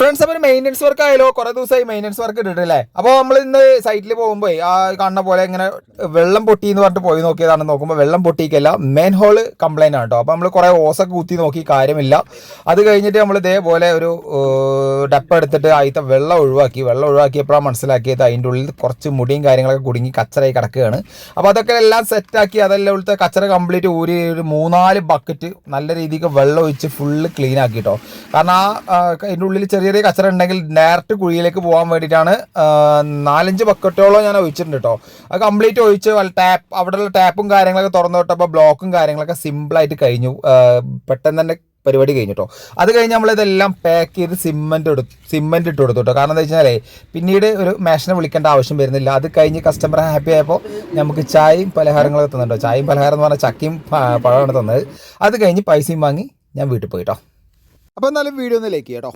Friends, അപ്പോൾ maintenance work ആയാലോ കുറേ ദിവസമായി മെയിൻ്റനൻസ് വർക്ക് ഇട്ടിട്ടില്ലേ. അപ്പോൾ നമ്മൾ ഇന്ന് സൈറ്റിൽ പോകുമ്പോൾ ആ കാണുന്ന പോലെ ഇങ്ങനെ വെള്ളം പൊട്ടി എന്ന് പറഞ്ഞിട്ട് പോയി നോക്കിയതാണ്. നോക്കുമ്പോൾ വെള്ളം പൊട്ടിക്കല്ല, മെയിൻ ഹോള് കംപ്ലൈൻ്റ് ആണ് കേട്ടോ. അപ്പോൾ നമ്മൾ കുറേ ഓസൊക്കെ കുത്തി നോക്കി, കാര്യമില്ല. അത് കഴിഞ്ഞിട്ട് നമ്മൾ ഇതേപോലെ ഒരു ഡപ്പ എടുത്തിട്ട് അതിലത്തെ വെള്ളം ഒഴിവാക്കിയപ്പോഴാണ് മനസ്സിലാക്കിയത് അതിൻ്റെ ഉള്ളിൽ കുറച്ച് മുടിയും കാര്യങ്ങളൊക്കെ കുടുങ്ങി കച്ചറായി കിടക്കുകയാണ്. അപ്പോൾ അതൊക്കെ എല്ലാം സെറ്റാക്കി അതെല്ലാം ഉള്ളത്തെ കച്ചറ കംപ്ലീറ്റ് ഊരി ഒരു 3-4 ബക്കറ്റ് നല്ല രീതിക്ക് വെള്ളം ഒഴിച്ച് ഫുള്ള് ക്ലീൻ ആക്കി കേട്ടോ. കാരണം അതിൻ്റെ ഉള്ളിൽ ചെറിയ കച്ചറ ഉണ്ടെങ്കിൽ ഡയറക്റ്റ് കുഴിയിലേക്ക് പോകാൻ വേണ്ടിയിട്ടാണ് 4-5 ബക്കറ്റോളം ഞാൻ ഒഴിച്ചിട്ടുണ്ട് കേട്ടോ. അത് കംപ്ലീറ്റ് ഒഴിച്ച് അവിടെയുള്ള ടാപ്പും കാര്യങ്ങളൊക്കെ തുറന്നു വിട്ടപ്പോൾ ബ്ലോക്കും കാര്യങ്ങളൊക്കെ സിമ്പിളായിട്ട് കഴിഞ്ഞു. പെട്ടെന്ന് തന്നെ പരിപാടി കഴിഞ്ഞു കേട്ടോ. അത് കഴിഞ്ഞ് നമ്മളിതെല്ലാം പാക്ക് ചെയ്ത് സിമെൻറ്റ് ഇട്ട് കൊടുത്തു കേട്ടോ. കാരണം എന്താ വെച്ചാൽ പിന്നീട് ഒരു മേഷനെ വിളിക്കേണ്ട ആവശ്യം വരുന്നില്ല. അത് കഴിഞ്ഞ് കസ്റ്റമർ ഹാപ്പി ആയപ്പോൾ നമുക്ക് ചായയും പലഹാരങ്ങളൊക്കെ തന്നിട്ടോ. ചായയും പലഹാരം എന്ന് പറഞ്ഞാൽ ചക്കയും പഴമാണ് തന്നത്. അത് കഴിഞ്ഞ് പൈസയും വാങ്ങി ഞാൻ വീട്ടിൽ പോയിട്ടോ. അപ്പോൾ എന്നാലും വീഡിയോ ഒന്ന് ലൈക്ക് ചെയ്യാം കേട്ടോ.